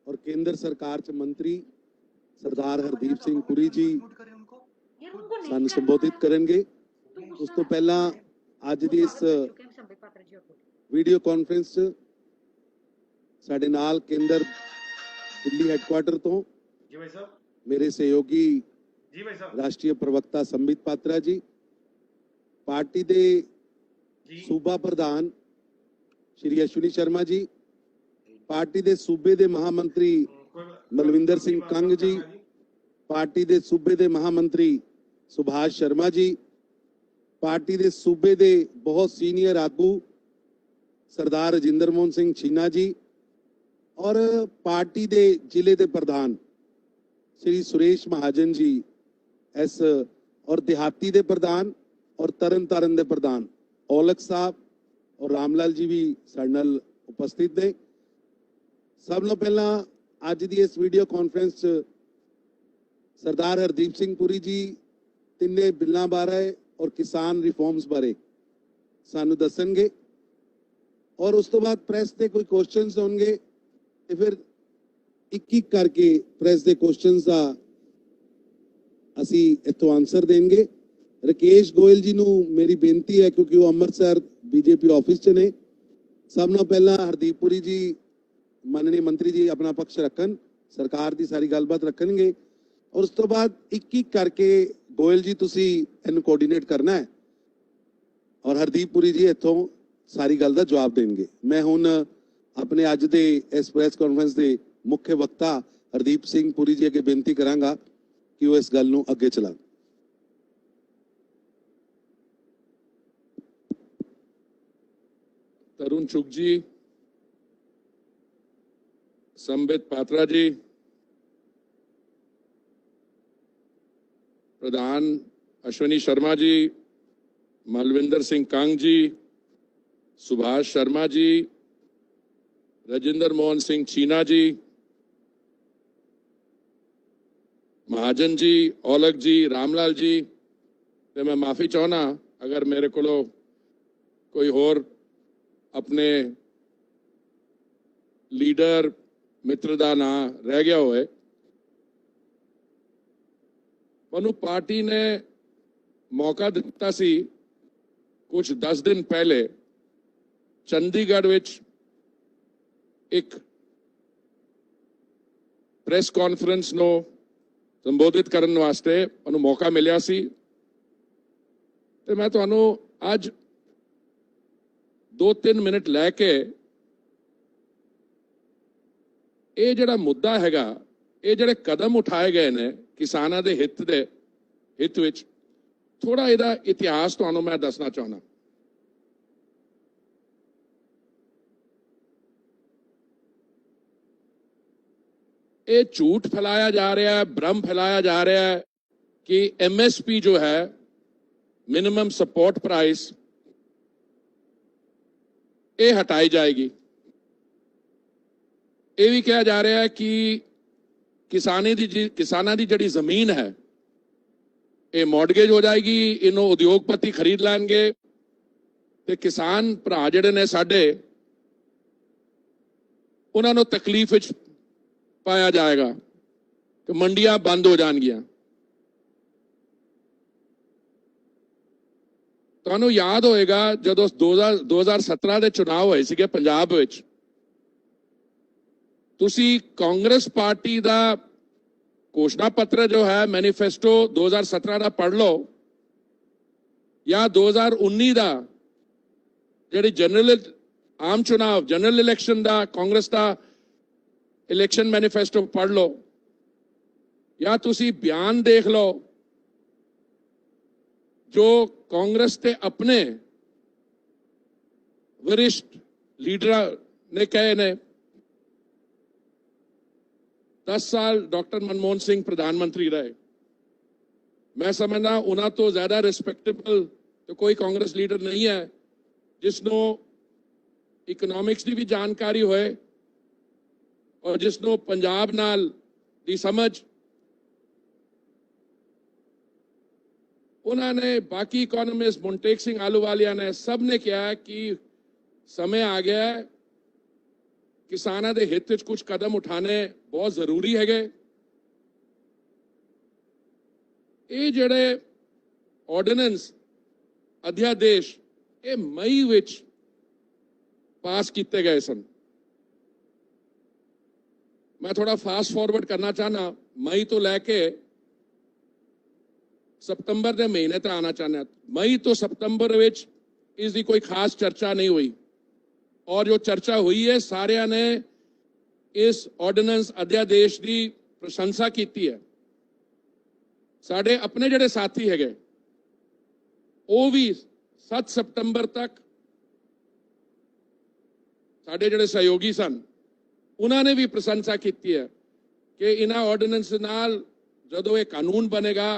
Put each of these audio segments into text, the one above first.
और केंद्र सरकार च मंत्री सरदार हरदीप सिंह पुरी जी सानू संबोधित करेंगे। उस तो पहला अज दी इस वीडियो कॉन्फ्रेंस च साडे नाल केंद्र दिल्ली हैडक्वार्टर तो मेरे सहयोगी राष्ट्रीय प्रवक्ता संबित पात्रा जी, पार्टी दे सूबा प्रधान श्री अश्विनी शर्मा जी, पार्टी दे सूबे दे महामंत्री मलविंदर सिंह कंग जी, पार्टी दे सूबे दे महामंत्री सुभाष शर्मा जी, पार्टी दे सूबे दे बहुत सीनियर आगू सरदार राजिंदर मोहन सिंह छीना जी और पार्टी दे जिले दे प्रधान श्री सुरेश महाजन जी एस और देहाती दे प्रधान और तरन तारण दे प्रधान औलख साहब और रामलाल जी भी साडे नाल उपस्थित ने। सब नो पहला अज दी इस वीडियो कॉन्फ्रेंस च सरदार हरदीप सिंह पुरी जी तिन्ने बिलों बारे और किसान रिफॉर्म्स बारे सानू दसणगे और उस तो बाद प्रेस के कोई क्वेश्चंस होंगे तो फिर एक करके प्रेस के क्वेश्चंस का असी इत्थों आंसर देंगे। राकेश गोयल जी नू मेरी बेनती है क्योंकि वो अमृतसर बीजेपी ऑफिस च ने। सब नो पहला हरदीप पुरी जी माननीय मंत्री जी अपना पक्ष रखन, सरकार की सारी गलबात रखणगे और उस तो बाद एक करके गोयल जी तुसी इन्हू कोऑर्डिनेट करना है और हरदीप पुरी जी इत्थों सारी गल का जवाब देंगे। मैं हुण अपने अज दे इस प्रेस कॉन्फ्रेंस के मुख्य वक्ता हरदीप सिंह पुरी जी अगे बेनती करांगा कि वो इस गल नू अगे चलान। तरुण चुग जी, संबित पात्रा जी, प्रधान अश्विनी शर्मा जी, मलविंदर सिंह कांग जी, सुभाष शर्मा जी, राजिंदर मोहन सिंह छीना जी, महाजन जी, औलख जी, रामलाल जी, ते मैं माफी चाहना अगर मेरे को कोई होर अपने लीडर मित्र दा ना रह गया होए। मनु पार्टी ने मौका दिता सी कुछ 10 दिन पहले चंडीगढ़ विच एक प्रेस कॉन्फ्रेंस नो संबोधित करने वास्ते मनु मौका मिलिया सी ते मैं तुहानू अज 2-3 मिनट लैके ये जिहड़ा मुद्दा हैगा, ये जिहड़े कदम उठाए गए ने किसानां दे हित विच थोड़ा इहदा इतिहास तुहानू मैं दसना चाहना। ये झूठ फैलाया जा रहा है, भ्रम फैलाया जा रहा है कि एमएसपी जो है मिनिमम सपोर्ट प्राइस ये हटाई जाएगी। ये भी कहा जा रहा है कि किसानां दी जिहड़ी जमीन है ये मॉडगेज हो जाएगी, इन्हों उद्योगपति खरीद लैणगे ते किसान भरा जिहड़े ने साडे उन्हां नूं तकलीफ विच पाया जाएगा कि मंडियां बंद हो जाएंगियां। तुहानू याद होएगा जदों 2017 के चुनाव होए सीगे पंजाब विच, तुसी कांग्रेस पार्टी का घोषणा पत्र जो है मैनीफेस्टो 2017 का पढ़ लो या 2019 का जिहड़ी जनरल आम चुनाव जनरल इलैक्शन का कांग्रेस का इलैक्शन मैनीफेस्टो पढ़ लो या तुसी बयान देख लो जो कांग्रेस के अपने वरिष्ठ लीडर ने कहे ने। 10 साल डॉक्टर मनमोहन सिंह प्रधानमंत्री रहे। मैं समझना उन्होंने तो ज्यादा रिस्पेक्टेबल तो कोई कांग्रेस लीडर नहीं है जिसनों इकोनॉमिक्स की भी जानकारी होए और जिसनों पंजाब नाल दी समझ। उन्होंने बाकी इकोनॉमिस्ट मुंटेक सिंह आलूवालिया ने सब ने कहा कि समय आ गया है ਕਿਸਾਨਾਂ ਦੇ ਹਿੱਤ ਵਿੱਚ ਕੁਝ ਕਦਮ ਉਠਾਣੇ ਬਹੁਤ ਜ਼ਰੂਰੀ ਹੈਗੇ। ਇਹ ਜਿਹੜੇ ਆਰਡੀਨੈਂਸ ਅਧਿਆਦੇਸ਼ ਇਹ ਮਈ ਵਿੱਚ ਪਾਸ ਕੀਤੇ ਗਏ ਸਨ। मैं थोड़ा फास्ट फॉरवर्ड करना चाहना, मई तो लैके सितंबर के महीने तक आना चाहना। मई तो सितंबर विच इसकी कोई खास चर्चा नहीं हुई, और जो चर्चा हुई है सारिया ने इस ऑर्डिनेंस अध्यादेश की प्रशंसा की है। साडे अपने जिहड़े साथी है वो भी 7 सितंबर तक साडे जिहड़े सहयोगी सन उन्होंने भी प्रशंसा की है कि इन्हां ऑर्डिनेंस नाल जदों ये कानून बनेगा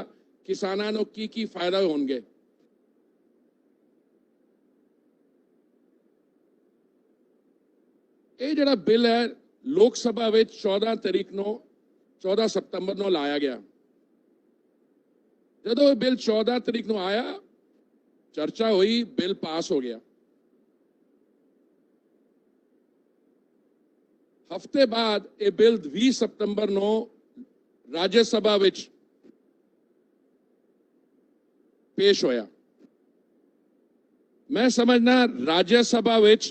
किसानां नूं की फायदा होणगे। ये जिहड़ा बिल है लोक सभा विच 14 सितंबर नूं लाया गया। जदों ये बिल 14 तरीक नूं आया, चर्चा हुई, बिल पास हो गया। हफ्ते बाद ये बिल 20 सितंबर नूं राज्य सभा विच पेश होया। मैं समझना राज्य सभा विच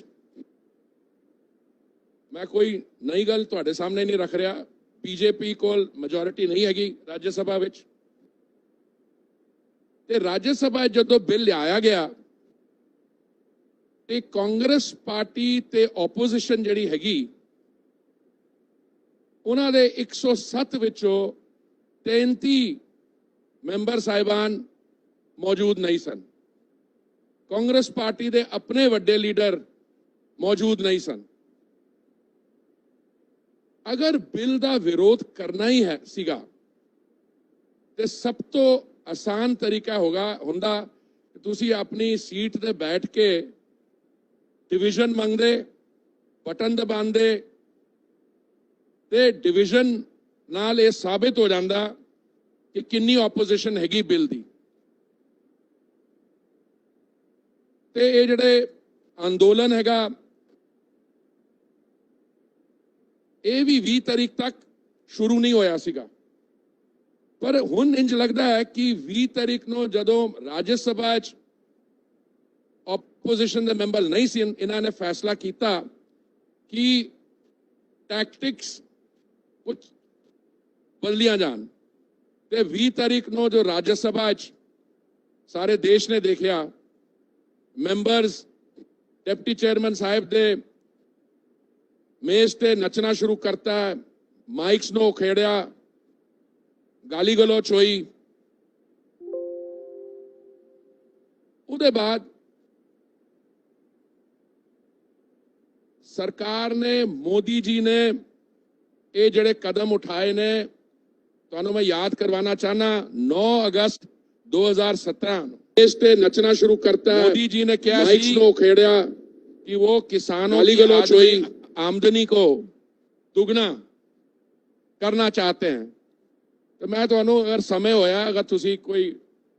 मैं कोई नई गल तुहाडे सामने नहीं रख रहा। बीजेपी कोल मेजोरिटी नहीं हैगी राज्य सभा विच, ते राज्य सभा जदों बिल लिया गया ते कांग्रेस पार्टी ते ओपोजिशन जिहड़ी हैगी उन्हां दे 107 विचों 33 मैंबर साहिबान मौजूद नहीं सन। कांग्रेस पार्टी दे अपने वड्डे लीडर मौजूद नहीं सन। अगर बिल दा विरोध करना ही है सीगा ते सब तो आसान तरीका हुंदा कि तुसी अपनी सीट ते बैठ के डिविजन मंगदे, बटन दबांदे ते डिविजन नाल ये साबित हो जाता कि किन्नी ओपोजिशन हैगी बिल दी। ते ये जिहड़े अंदोलन हैगा ये भी 20 तारीख तक शुरू नहीं होया सीगा, पर हुण इंज लगदा है कि 20 तारीख नूं जदों राज्य सभा च ओपोजिशन दे मैंबर नहीं सी, इन्हां ने फैसला किया कि टैक्टिक्स कुछ बदलियां जान। ते 20 तारीख नूं जो राज्य सभा च सारे देश ने देखा, मैंबर्स डिप्टी चेयरमैन साहब दे मेज ते नचना शुरू करता है, माइक्स नो खेड़िया, गाली गलोच हुई। उहदे बाद सरकार ने, मोदी जी ने ये जिहड़े कदम उठाए ने, तुहानूं मैं याद करवाना चाहना 9 अगस्त 2017 मेज ते नचना शुरू करता है। मोदी जी ने क्या माइक्स नो खेड़िया कि वो किसानों की आमदनी को दुगना करना चाहते हैं। तो मैं तुहानूं अगर समय होया, अगर तुसी कोई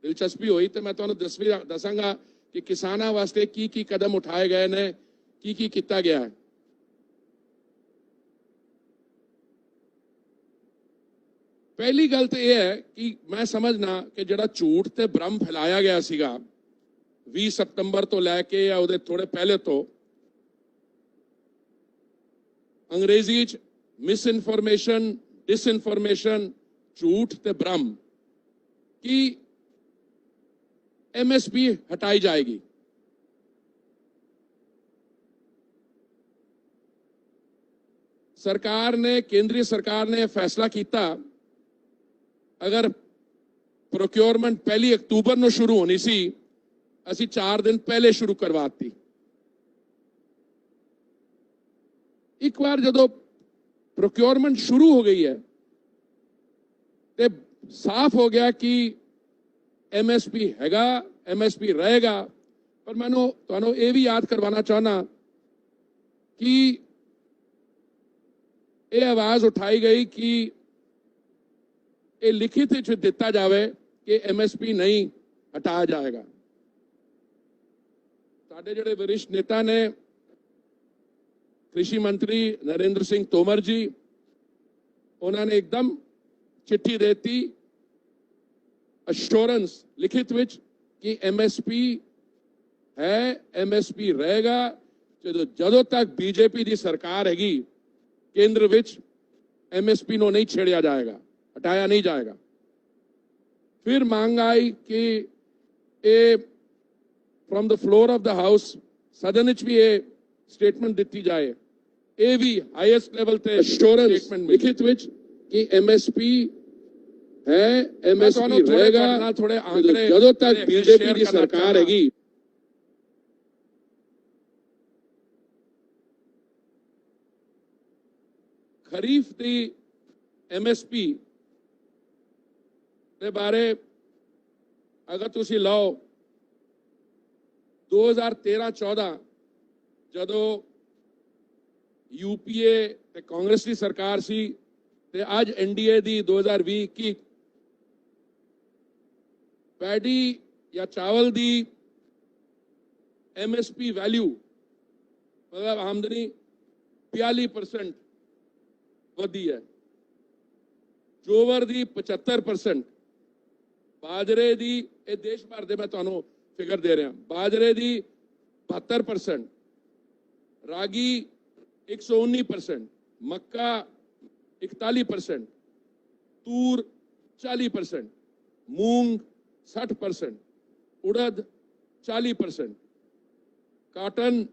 दिलचस्पी हुई तो मैं तुहानूं दसांगा कि किसानां वास्ते की कदम उठाए गए ने, की किया गया है। पहली गल तो यह है कि मैं समझना कि जिहड़ा झूठ ते भ्रम फैलाया गया सीगा 20 सितंबर तो लैके या उहदे थोड़े पहले तो, अंग्रेजी च मिस इनफॉर्मेशन, डिसइनफॉर्मेशन, झूठ ते भ्रम की एमएसपी हटाई जाएगी। सरकार ने, केंद्रीय सरकार ने फैसला किया अगर प्रोक्योरमेंट 1 अक्तूबर ਨੂੰ शुरू होनी सी, ਅਸੀਂ 4 दिन पहले शुरू करवाती। एक बार जदों प्रोक्योरमेंट शुरू हो गई है तो साफ हो गया कि एमएसपी हैगा, एमएसपी रहेगा। पर मैनूं तुहानूं ये भी याद करवाना चाहना कि ये आवाज उठाई गई कि ये लिखित दिता जाए कि एमएसपी नहीं हटाया जाएगा। साडे जिहड़े वरिष्ठ नेता ने कृषि मंत्री नरेंद्र सिंह तोमर जी, उन्होंने एकदम चिट्ठी देती अश्योरेंस लिखित विच कि एमएसपी है, एमएसपी रहेगा ਜਦੋਂ तक बीजेपी की सरकार हैगी केंद्र विच, एमएसपी नो नहीं छेड़िया जाएगा, हटाया नहीं जाएगा। फिर मांग आई कि ए from the floor of the house सदन भी ये स्टेटमेंट दी जाए, ये भी हाईएस्ट लेवल ते एश्योरेंस स्टेटमेंट लिखित विच कि एमएसपी है, एमएसपी रहेगा थोड़े आंकड़े ਜਦੋਂ तक बीजेपी की सरकार हैगी। खरीफ की एमएसपी के बारे अगर तुसी लाओ 2013-14 जदों यूपीए ते कांग्रेस की सरकार सी ते आज एनडीए दी 2020-21 पैडी या चावल दी एमएसपी वैल्यू मतलब आमदनी 42% वधी है, जोवर दी 75%, बाजरे दी ये देश भर दे मैं तुहानू फिगर दे रहा, बाजरे दी 72%, रागी 119%, मक्का 41%, तूर 40%, मूंग 60%, उड़द 40%, काटन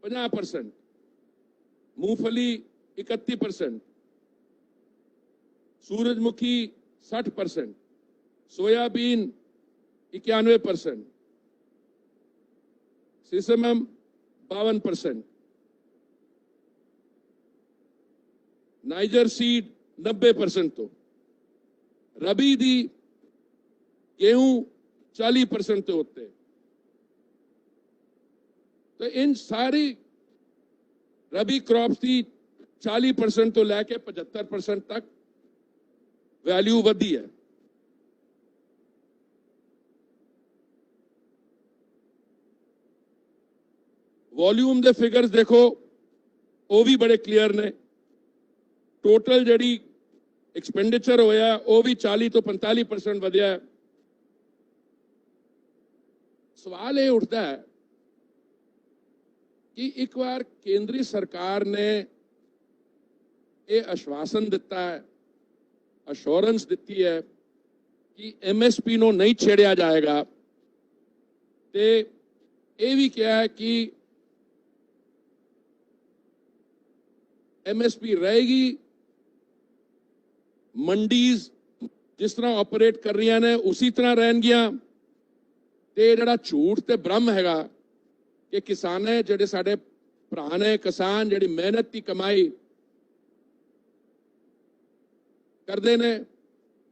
50%, मूंगफली 31%, सूरजमुखी 60%, सोयाबीन 91%, सिसमम 52%, नाइजर सीड 90%, तो रबी दी गेहूं 40% तो होते। तो इन सारी रबी क्रॉप्स की 40% तो लैके 75% तक वैल्यू वधी है। वॉल्यूम दे फिगर्स देखो, वो भी बड़े क्लियर ने। टोटल जड़ी एक्सपेंडिचर होया वो भी 40 तो 45% वधिया है। सवाल ये उठता है कि एक बार केंद्रीय सरकार ने ये आश्वासन दिता है, अश्योरेंस दी है कि एमएसपी नो नहीं छेड़िया जाएगा, तो ये भी क्या है कि एमएसपी रहेगी, मंडीज जिस तरह ऑपरेट कर रही ने उसी तरह रहनगियां, ते जड़ा झूठ ते भ्रम हैगा कि किसान है जेडे साडे भरा ने, किसान जिहड़ी मेहनत की कमाई करते ने,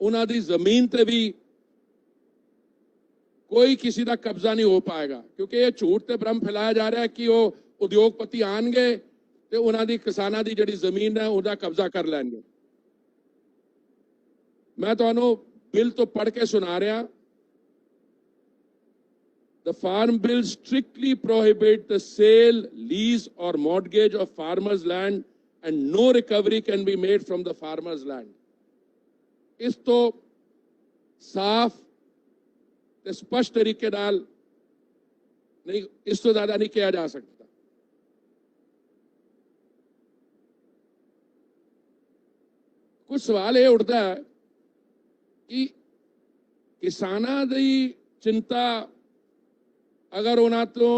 उन्हां दी जमीन ते भी कोई किसी का कब्जा नहीं हो पाएगा, क्योंकि ये झूठ ते भ्रम फैलाया जा रहा है कि वो उद्योगपति आएंगे तो उन्हां दी किसानां दी जिहड़ी जमीन है उहदा कब्जा कर लेंगे। मैं तुहानू बिल तो पढ़ के सुना रहा। The Farm Bill strictly prohibits the sale, lease or mortgage of farmers' land and no recovery can be made from the farmers' land. इस तो साफ ते स्पष्ट तरीके नाल नहीं, इस तो ज्यादा नहीं किया जा सकता। कुछ सवाल ये उठता है कि किसानां दी चिंता अगर उन्हां तो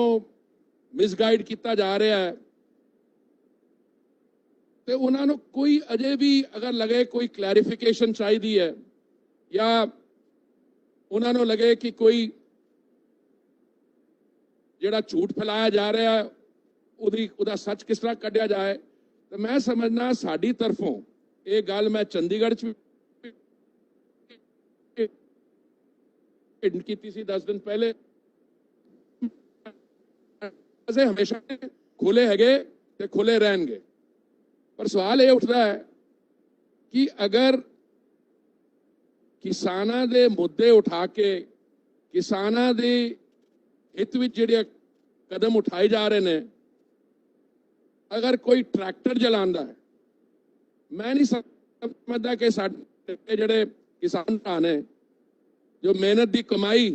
मिसगाइड किया जा रहा है तो उन्होंने कोई अजे भी अगर लगे कोई क्लैरिफिकेशन चाहिए है या उन्होंने लगे कि कोई जिहड़ा झूठ फैलाया जा रहा है उहदा सच किस तरह कढ़िया जाए, तो मैं समझना साडी तरफों ये गल मैं चंडीगढ़ की 10 दिन पहले हमेशा खुले हैगे ते खुले रहनगे। पर सवाल ये उठता है कि अगर किसानां दे मुद्दे उठा के किसानां दे हित विच जिहड़े कदम उठाए जा रहे हैं अगर कोई ट्रैक्टर जलांदा है, मैं नहीं समझदा कि साडे जिहड़े किसान भरा ने जो मेहनत की कमाई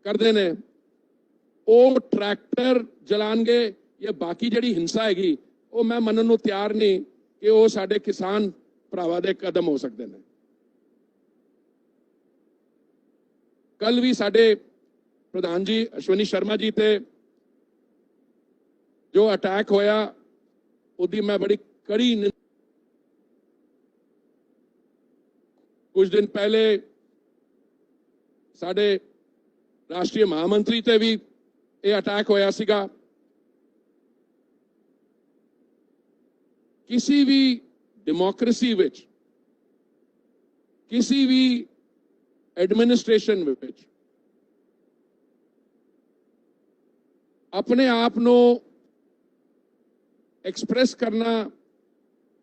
करते ने वो ट्रैक्टर जलाणगे या बाकी जिहड़ी हिंसा हैगी वो मैं मनन नूं तैयार नहीं कि वो साडे किसान भरावां दे कदम हो सकते हैं। कल भी साडे प्रधान जी अश्विनी शर्मा जी ते जो अटैक होया उसकी मैं बड़ी कड़ी कुछ दिन पहले साडे राष्ट्रीय महामंत्री ते भी ये अटैक होया सीगा। किसी भी डेमोक्रेसी विच, किसी भी एडमिनिस्ट्रेशन विच अपने आप को एक्सप्रेस करना,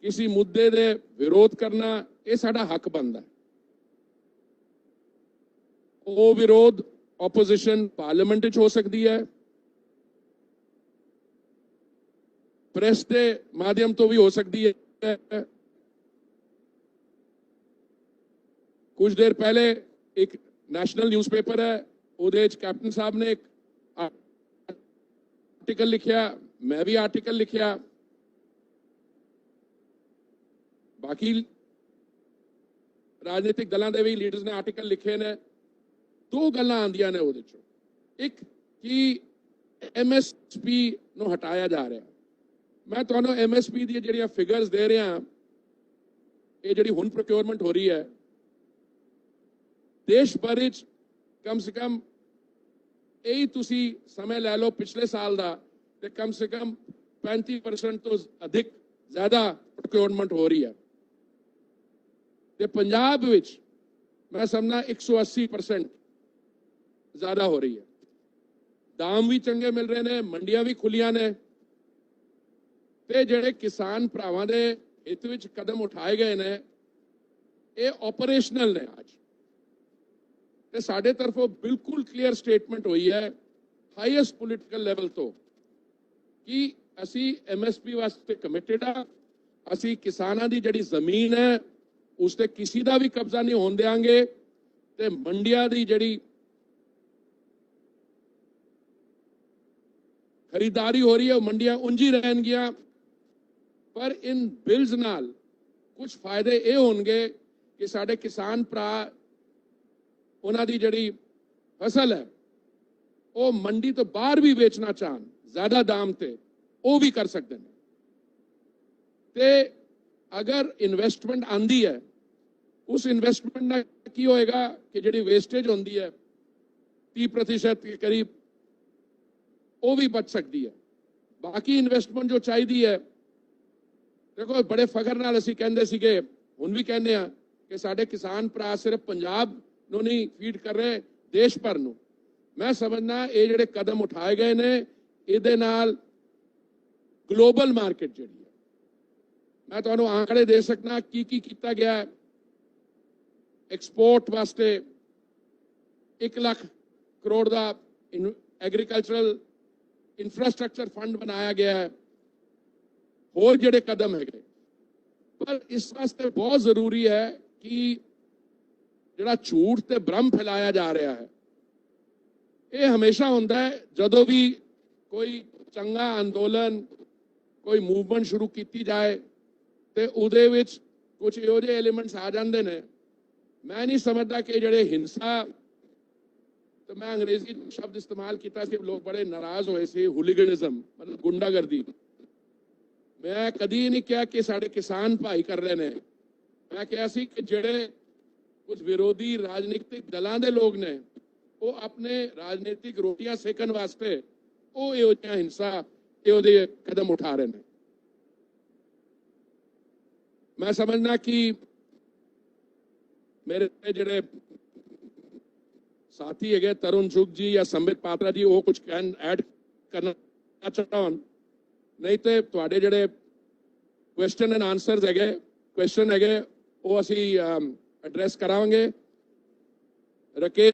किसी मुद्दे दे विरोध करना, ये साडा हक बनता है। वो विरोध ओपोजिशन पार्लियामेंट विच हो सकती है, प्रेस के माध्यम तो भी हो सकती है। कुछ देर पहले एक नेशनल न्यूज़पेपर है, उहदे विच कैप्टन साहब ने एक आर्टिकल लिखिया, मैं भी आर्टिकल लिखिया, बाकी राजनीतिक दलों के भी लीडर्स ने आर्टिकल लिखे ने। दो गल्लां आंदियां ने उहदे चों, एक कि MSP नूं हटाया जा रहा। मैं तुहानूं MSP दी जिहड़ियां फिगर्स दे रहा, ये जिहड़ी हुण प्रोक्योरमेंट हो रही है देश भर विच कम से कम यही तुसी समय लै लो पिछले साल का, तो कम से कम 35% तो अधिक ज्यादा प्रोक्योरमेंट हो रही है। ते पंजाब विच मैं समझना 180% ज्यादा हो रही है। दाम भी चंगे मिल रहे ने, मंडियां भी खुलियां ने, ते जिहड़े किसान भरावां दे हित विच कदम उठाए गए ने ये ऑपरेशनल ने। आज ते साडे तरफों बिल्कुल क्लीयर स्टेटमेंट हुई है हाईएस्ट पोलिटिकल लेवल तो कि असी MSP वास्ते कमिटेड आ, असी किसानां दी जिहड़ी जमीन है उस ते किसी दा भी कब्जा नहीं होण देंगे, ते मंडियां दी जिहड़ी खरीदारी हो रही है मंडियां उंज ही रहणगियां। पर इन बिल्स नाल कुछ फायदे ये होणगे कि साडे किसान भरा उन्हां दी जिहड़ी फसल है वो मंडी तो बाहर भी बेचना चाहन ज्यादा दाम ते वो भी कर सकते हैं। ते अगर इन्वेस्टमेंट आंदी है उस इन्वेस्टमेंट ना की होएगा कि जिहड़ी वेस्टेज होंदी है 30% के करीब वो भी बच सकती है। बाकी इन्वेस्टमेंट जो चाहिए है, देखो बड़े फखर नाल असीं कहंदे सीगे, हुण भी कहने आ कि साडे किसान भरा सिर्फ पंजाब नूं नहीं फीड कर रहे, देश भर नूं। मैं समझना ये जिहड़े कदम उठाए गए ने इहदे नाल ग्लोबल मार्केट जिहड़ी है, मैं तुहानूं आंकड़े दे सकना की कीता गया है। एक्सपोर्ट वास्ते 1 लाख करोड़ का एग्रीकल्चरल इंफ्रास्ट्रक्चर फंड बनाया गया है, होर जिहड़े कदम है। पर इस वास्ते बहुत जरूरी है कि जिहड़ा झूठ ते भ्रम फैलाया जा रहा है, ये हमेशा होता है जदों भी कोई चंगा अंदोलन, कोई मूवमेंट शुरू की जाए तो उहदे विच कुछ इहो जिहे एलीमेंट्स आ जाते हैं। मैं नहीं समझता कि जिहड़े हिंसा, तो मैं अंग्रेजी शब्द इस्तेमाल किया, लोग बड़े नाराज होए सी, हुलीगनिज्म मतलब गुंडागर्दी। मैं कदी नहीं कहा कि साडे किसान भाई कर रहे हैं, मैं कहा सी कि जिहड़े कुछ विरोधी राजनीतिक दलों के लोग ने वो अपने राजनीतिक रोटियां सेकन वास्ते वो इहो जिहा हिंसा इहो जिहे कदम उठा रहे हैं। मैं समझना कि मेरे जिहड़े साथी है तरुण चुग जी या संबित पात्रा जी वो कुछ कैन ऐड करना चाहन, नहीं तो तुहाडे जिहड़े क्वेश्चन एंड आंसर्स है क्वेश्चन है वो असी एड्रैस करांगे। राकेश